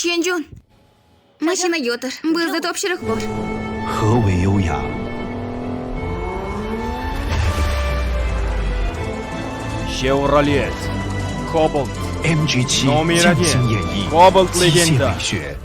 Chenjun, mashinaga o'tir. Bizda topshiriq bor. 何为优雅？ Chevrolet Cobalt MG7 Номер匠 один 心演绎 Cobalt 机械 Legenda 美学。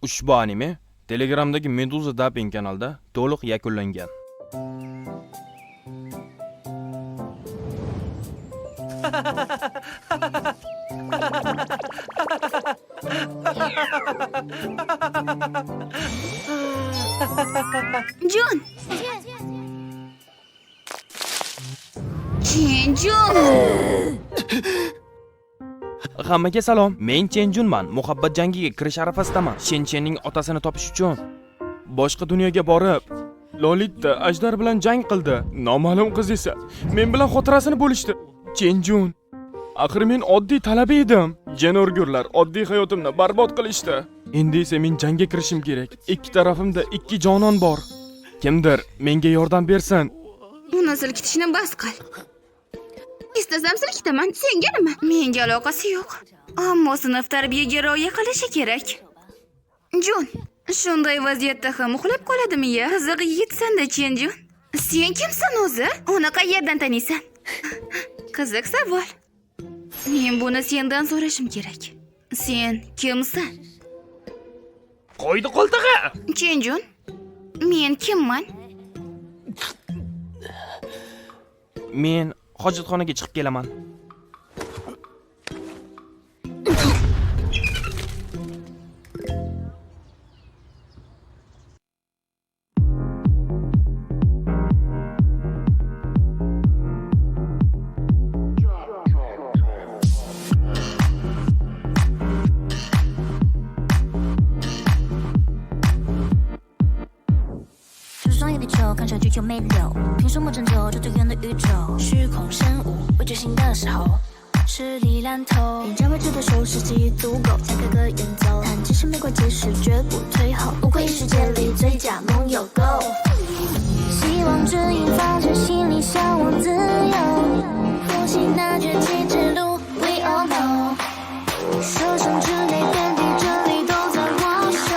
Ushbu anime Telegramdagi Meduza Dubbing kanalida to'liq yakunlangan. Jun. Chenjun. Hammaga salom. Men Chenjunman. Muhabbat jangiga kirish arafasidaman. Shenchenning otasini topish uchun boshqa dunyoga borib, Lolita ajdar bilan jang qildi. Noma'lum qiz esa men bilan xotirasini bo'lishdi. Chenjun, axir men oddiy talaba edim. Jin o'rgurlar oddiy hayotimni barbod qilishdi. Endi esa men jangga kirishim kerak. Ikki tarafimda ikki jonon bor. Kimdir menga yordam bersin. Uni silkitishni bas qil. Istasam silkitaman, senga nima? Menga aloqasi yo'q. Ammo sinf tarbiyaga rioya qilishi kerak. Jun, shunday vaziyatda ham uxlab qoladimi ya? Qiziq yigitsan-da, Chenjun. Sen kimsan o'zi? Uni qayerdan taniysan? Qiziq savol. Men buni sendan so'rashim kerak. Sen kimsan? Qo'ydi qo'ltig'i. Chenjun, men kimman? Men hojatxonaga chiqib kelaman.就没留，凭什么拯救这最远的宇宙？虚空生物，未觉醒的时候，实力烂透，连将未知的手势记忆足够，才个个远走。但即使没关即使绝不退后，不愧世界里最佳盟友 Go。希望指引方向，心里向往自由，复习那崛起之路 ，We all know。设身之内，天地真理都在我手，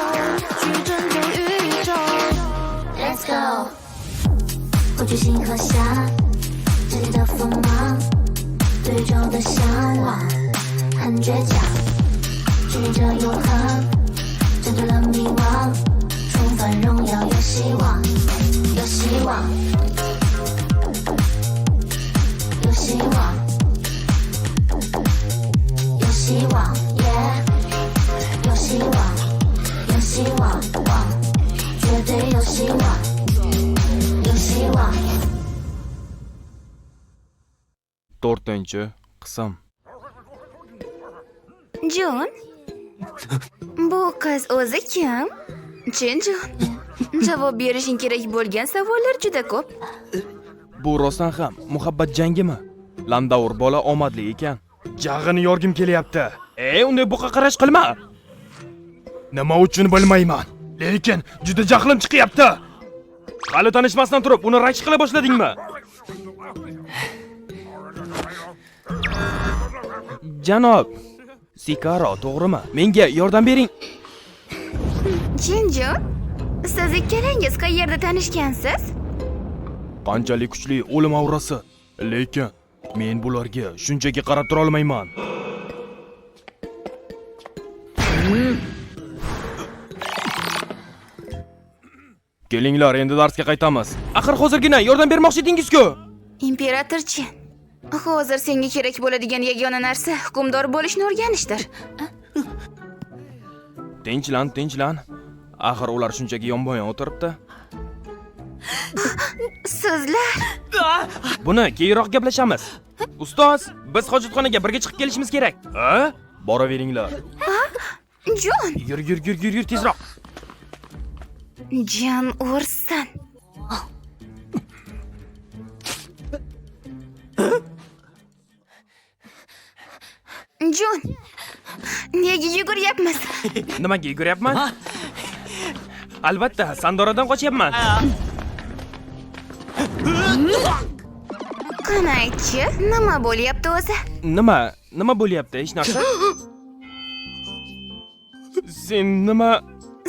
去拯救宇宙。Let's go。 不惧星河下，世界的锋芒，对宇宙的向往，很倔强，寻觅着永恒，挣脱了迷惘，重返荣耀，有希望，有希望，有希望，有希望，有希望，有希望，绝对有希望。 To'rtinchi qism. Jun, bu qiz o'zi kim? Chenjun, javob berishing kerak bo'lgan savollar juda ko'p. Bu rostdan ham muhabbat jangimi? Landavur bola omadli ekan. Jag'ini yorgim kelyapti. Unday buqa qarash qilma. Nima uchun bilmayman, lekin juda jahlim chiqyapti. Hali tanishmasdan turib, uni rashk qila boshladingmi? Janob, Sikaro, to'g'rimi? Menga yordam bering. Chenjun, siz ikkalangiz qayerda tanishgansiz? Qanchalik kuchli o'lim aurasi, lekin men bularga shunchaki qarab tura olmayman. Kelinglar, endi darsga qaytamiz. Axir hozirgina yordam bermoqchi edingiz-ku. Imperatorchi, hozir senga kerak bo'ladigan yagona narsa hukmdor bo'lishni o'rganishdir. Tinchlan. Axir ular shunchaki yonma-yon o'tiribdi. Sizlar Buni keyinroq gaplashamiz. Ustoz, biz hojatxonaga birga chiqib kelishimiz kerak. Ha? Boraveringlar. Jun, Yur, tezroq. jon ursin. Jon, nega yuguryapmiz? Nimaga yuguryapman? Albatta, Sandoradan qochyapman. Qani aytchi, nima bo'lyapti o'zi? Nima bo'lyapti? Hech narsa. Sen nima?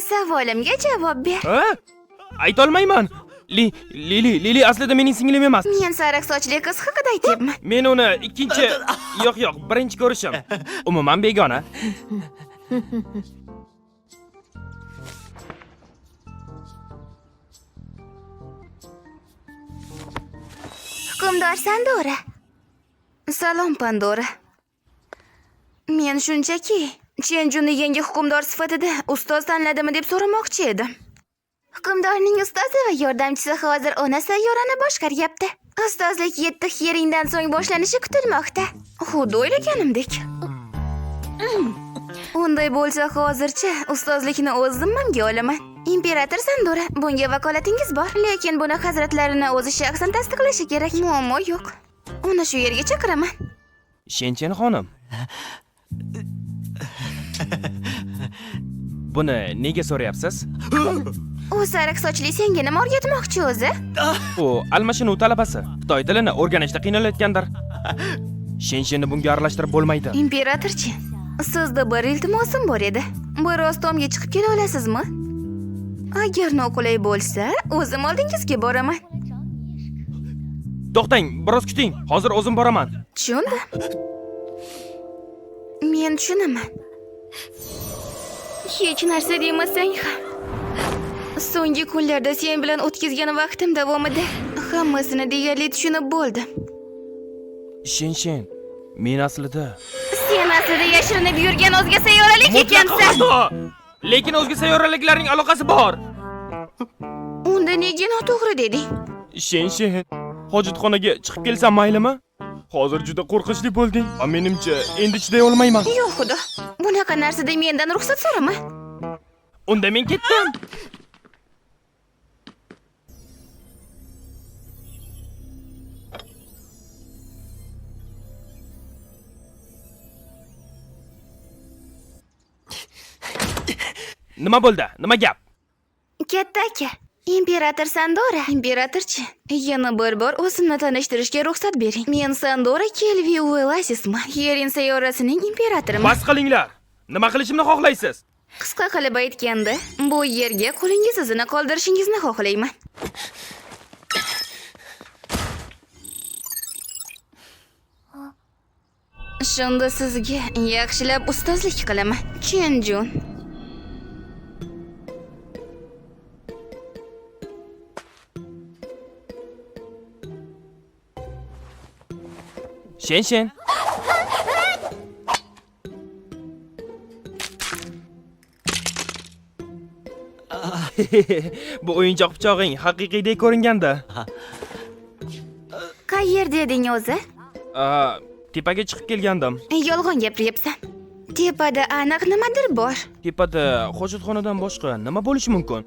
Savolimga javob ber. Ha? Ayta olmayman. Lili aslida mening singlim emas. Men sariq sochli qiz haqida aytyapman. Men uni ikkinchi, yo'q, birinchi ko'rishim. Umuman begona. Hukmdor Sandora. Salom Pandora. Men shunchaki Chenjuni yangi hukmdor sifatida ustoz tanladimi deb so'ramoqchi edim. Hukmdorning ustozi va yordamchisi hozir ona sayyorani boshqaryapti. Ustozlik 7 yeringdan so'ng boshlanishi kutilmoqda. Xuddi o'ylaganimdek. Unday bo'lsa hozircha ustozlikni o'z zimmamga olaman. Imperator Sandora, bunga vakolatingiz bor, lekin buni hazratlarini o'zi shaxsan tasdiqlashi kerak. Muammo yo'q. Uni shu yerga chaqiraman. Shenchen xonim. Buni nega so'rayapsiz? U sariq sochli senga nima o'rgatmoqchi o'zi? U almashinuv talabasi. Xitoy tilini o'rganishda qiynalayotgandir. Shenshenni bunga aralashtirib bo'lmaydi. Imperatorchi, sizda bir iltimosim bor edi. Biroz tomga chiqib kela olasizmi? Agar noqulay bo'lsa, o'zim oldingizga boraman. To'xtang, biroz kuting. Hozir o'zim boraman. Tushundim. Men tushunaman. Hech narsa demasang ham. So'nggi kunlarda sen bilan o'tkazgan vaqtim davomida hammasini deyarli tushunib bo'ldim. Shen, men aslida Sen aslida yashirinib yurgan o'zga sayyoralik ekansan. Lekin o'zga sayyoraliklarning aloqasi bor. Unda nega noto'g'ri deding? Shen, hojatxonaga chiqib kelsam maylimi? Hozir juda qo'rqinchli bo'lding. Menimcha, endi chiday olmayman. Yo'q, xudo. Bunaqa narsada mendan ruxsat so'rama. Unda men ketdim. Nima bo'ldi? Nima gap? Katta aka, Imperator Sandora, imperatorchi, yana bir bor o'zimni tanishtirishga ruxsat bering. Men Sandora Kelvi Uelasisman, Yerin sayyorasining imperatoriman. Bas qilinglar. Nima qilishimni xohlaysiz? Qisqa qilib aytganda, bu yerga qo'lingiz izini qoldirishingizni xohlayman. Shunda sizga yaxshilab ustozlik qilaman. Chenjun. Shen. Bu o'yinchoq pichog'ing haqiqiydek ko'ringanda. Qayerda eding o'zi? Tepaga chiqib kelgandim. Yolg'on gapiryapsan. Tepada aniq nimadir bor. Tepada hojatxonadan boshqa nima bo'lishi mumkin?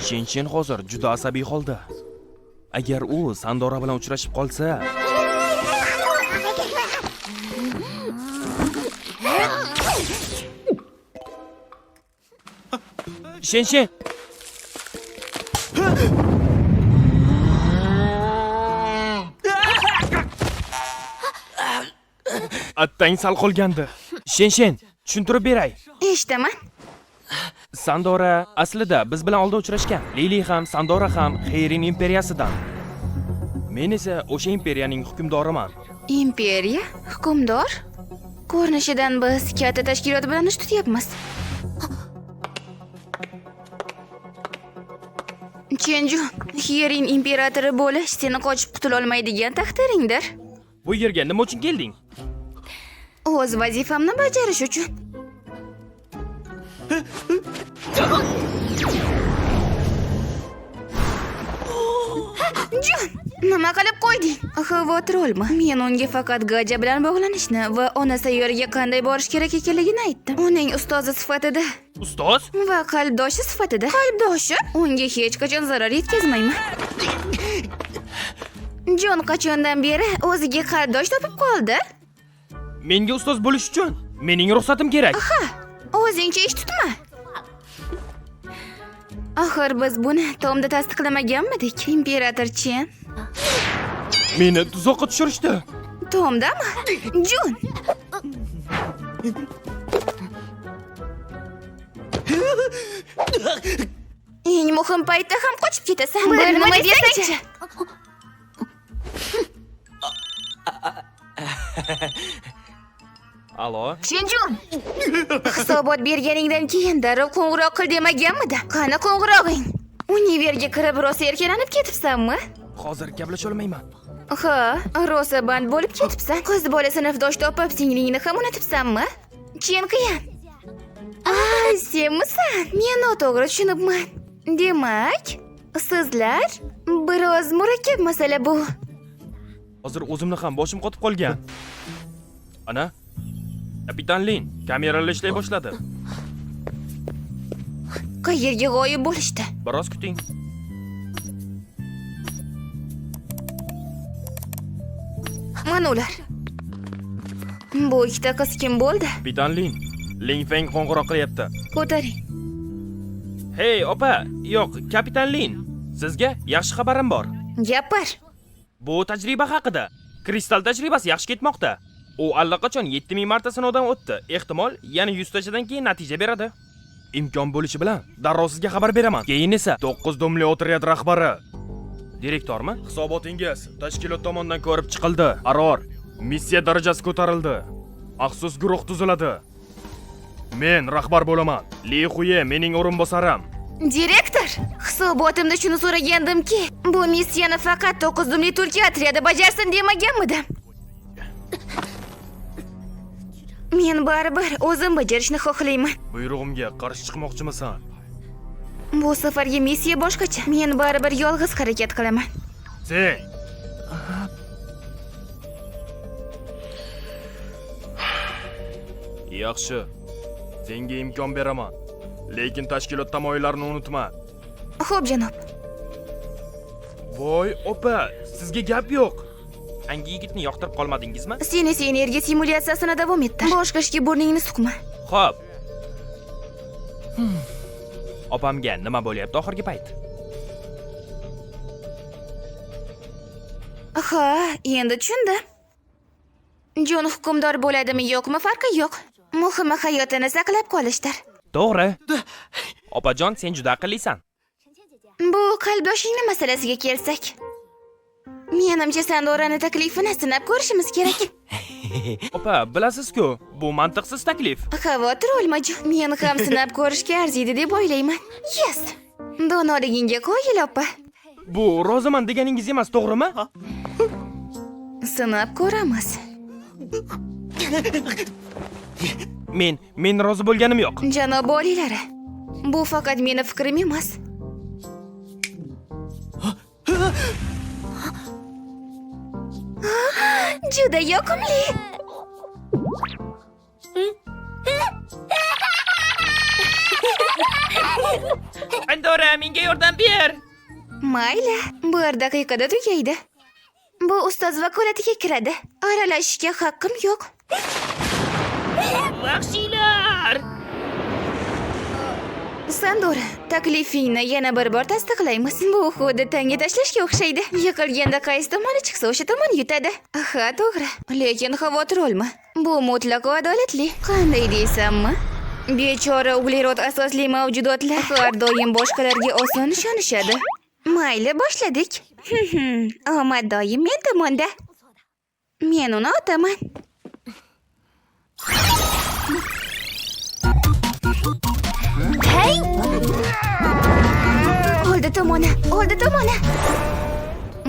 Shen hozir juda asabiy holda. Agar u Sandora bilan uchrashib qolsa, Shen. Attang sal qolgandi. Shen, tushuntirib beray. Eshitaman. Sandora aslida biz bilan oldin uchrashgan. Lili ham, Sandora ham Xeyrin imperiyasidan. Men esa o'sha imperiyaning hukmdoriman. Imperiya? Hukmdor? Ko'rinishidan biz katta tashkilot bilan ish tutyapmiz. Chenju, Xeyrin imperatori bo'lish seni qochib qutula olmaydigan taqdiringdir. Bu yerga nima uchun kelding? O'z vazifamni bajarish uchun. Jon, nima qilib qo'yding? Xavotir olma. Men unga faqat Gaja bilan bog'lanishni va ona sayyoraga qanday borish kerak ekanligini aytdim. Uning ustozi sifatida. Ustoz? Va qalbdoshi sifatida. Qalbdoshi? Unga hech qachon zarar yetkazmayman. Jon qachondan beri o'ziga qalbdosh topib qoldi? Menga ustoz bo'lish uchun Mening ruxsatim kerak. O'zingcha ish tutma. Axir biz buni tomda tasdiqlamaganmidik? Imperator Chen. Meni tuzoqqa tushirishdi. Tomdami? Jun. Eng muhim paytda ham qochib ketasan. Bir nima desangchi. Alo. Chenjun. Hisobot berganingdan keyin darrov qo'ng'iroq qil demaganmidi? Qani qo'ng'irog'ing? Univerga kirib rosa erkalanib ketibsanmi? Hozir gaplasha olmayman. Ha, rosa band bo'lib ketibsan. Qiz bola sinfdosh topib, singlingni ham unutibsanmi? Chen qiyin. Senmisan? Men noto'g'ri tushunibman. Demak, sizlar biroz murakkab masala bu. Hozir o'zimni ham boshim qotib qolgan. Ana, Kapitan Lin kameralar ishlay boshladi. Qayerga g'oyib bo'lishdi? Biroz kuting. Mana ular. Bu ikkita qiz kim bo'ldi? Kapitan Lin, Ling Feng qo'ng'iroq qilyapti. Ko'taring. Hey, opa, yo'q, Kapitan Lin. Sizga yaxshi xabarim bor. Gapir. Bu tajriba haqida. Kristal tajribasi yaxshi ketmoqda. U allaqachon 7000 marta sinovdan o'tdi. Ehtimol yana 100 tachadan keyin natija beradi. Imkon bo'lishi bilan darrov sizga xabar beraman. Keyin esa 9 dumli otryad rahbari. Direktormi? Hisobotingiz tashkilot tomonidan ko'rib chiqildi. Qaror. Missiya darajasi ko'tarildi. Maxsus guruh tuziladi. Men rahbar bo'laman. Li Huye mening o'rinbosarim. Direktor, hisobotimda shuni so'ragandimki, bu missiyani faqat 9 dumli tulki otryadi bajarsin demaganmidim? Men baribir o'zim bajarishni xohlayman. Buyrug'imga qarshi chiqmoqchimisan? Bu safargi missiya boshqacha. Men baribir yolg'iz harakat qilaman. Sen yaxshi. Senga imkon beraman. Lekin tashkilot tamoyillarini unutma. Xo'p, janob. Voy, opa, sizga gap yo'q. Yangi yigitni yoqtirib qolmadingizmi? Sen esa energiya simulyatsiyasini davom ettir. Boshqa ishga burningni suqma. Xo'p. Opamga nima bo'lyapti oxirgi payt? Ha, endi tushundim. Jon hukmdor bo'ladimi, yo'qmi farqi yo'q. Muhimi hayotini saqlab qolishdir. To'g'ri. Opajon, sen juda aqllisan. Bu qalbdoshingni masalasiga kelsak. Menimcha Sandorani taklifini sinab ko'rishimiz kerak. Opa, bilasiz-ku, bu mantiqsiz taklif. Xavotir olma, jon. Men ham sinab ko'rishga arziydi deb o'ylayman. Yes. Donoligingga qo'yil, opa. Bu roziman deganingiz emas, to'g'rimi? Sinab ko'ramiz. Men rozi bo'lganim yo'q. Janob oliylari, bu faqat meni fikrim emas. Juda yoqimli. Pandora, menga yordam ber. Mayli, 1 daqiqada tugaydi. Bu ustoz vakolatiga kiradi. Aralashishga haqqim yo'q. Vahshiylar! Sandora, taklifingni yana bir bor tasdiqlaymiz. Bu xuddi tanga tashlashga o'xshaydi. Yiqilganda qaysi tomoni chiqsa o'sha tomon yutadi. Ha, to'g'ri. Lekin xavotir olma. Bu mutlaqo adolatli. Qanday deysanmi? Bechora uglerod asosli mavjudotlar har doim boshqalarga oson ishonishadi. Mayli, boshladik. Omad doim men tomonda. Men uni otaman. Hey! Oldi tomoni.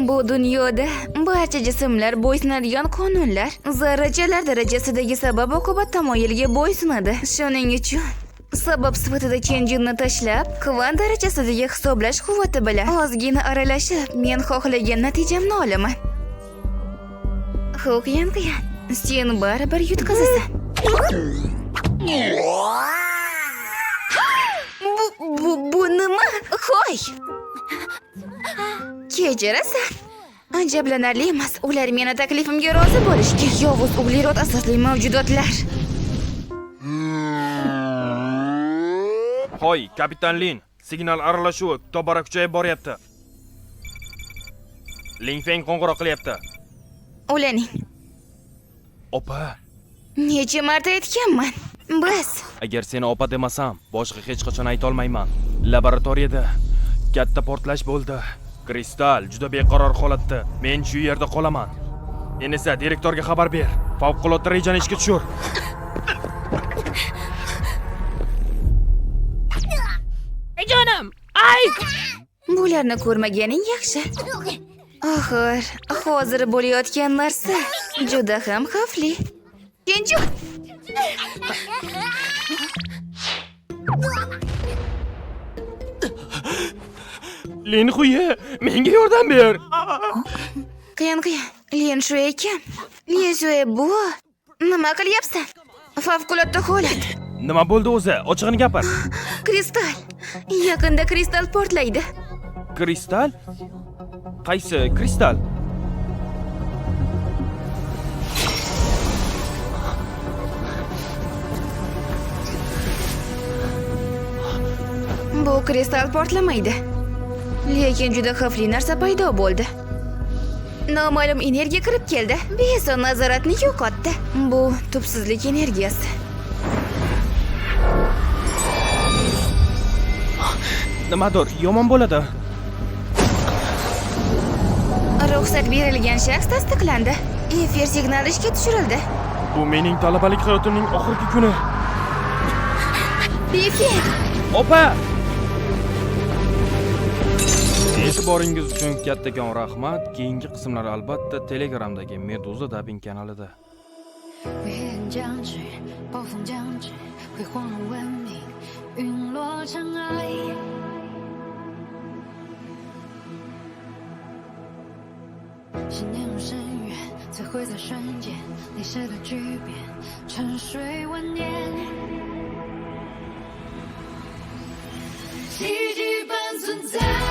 Bu dunyoda barcha jismlar bo'ysunadigan qonunlar zarrachalar darajasidagi sabab-oqibat tamoyiliga bo'ysunadi. Shuning uchun sabab sifatida Chenjunni tashlab, kvant darajasidagi hisoblash quvvati bilan ozgina aralashib, men xohlagan natijamni olaman. Qiyin. Sen baribir yutqazasan. Bu nima? Qo'y. Kechirasan. Ajablanarli emas. Ular meni taklifimga rozi bo'lishgan. Yovuz uglerod asosli mavjudotlar. Hoy, kapitan Lin, signal aralashuvi tobora kuchayib boryapti. Ling Feng qo'ng'iroq qilyapti. Ulaning. Opa, Necha marta aytganman. Bas. agar seni opa demasam, boshqa hech qachon ayta olmayman. Laboratoriyada katta portlash bo'ldi. Kristal juda beqaror holatda. Men shu yerda qolaman. Endi esa direktorga xabar ber. Favqulodda rejani ishga tushir. Jonim, ay! Bularni ko'rmaganing yaxshi. Oxir, hozir bo'layotgan narsa juda ham xavfli. Kenju, Lin Xuye, menga yordam ber. qiyin. Len shu ekan. Len bu. Nima qilyapsan? Favqulodda holat. Nima bo'ldi o'zi? Ochig'ini gapir. Kristal. Yaqinda kristal portlaydi. Kristal? Qaysi kristal? Bu kristal portlamaydi. Lekin juda xavfli narsa paydo bo'ldi. Noma'lum energiya kirib keldi. Beson nazoratni yo'qotdi. Bu tubsizlik energiyasi. Nimadir yomon bo'ladi. Ruxsat berilgan shaxs tasdiqlandi. Efir signali ishga tushirildi. Bu mening talabalik hayotimning oxirgi kuni. Efir. Opa! E'tiboringiz uchun kattakon rahmat. Keyingi qismlar albatta Telegramdagi Meduza Dubbing kanalida. 危黑暗将至，暴风将至，辉煌了文明，陨落尘埃。信念如深渊，摧毁在瞬间，历史的巨变，沉睡万年。奇迹般存在。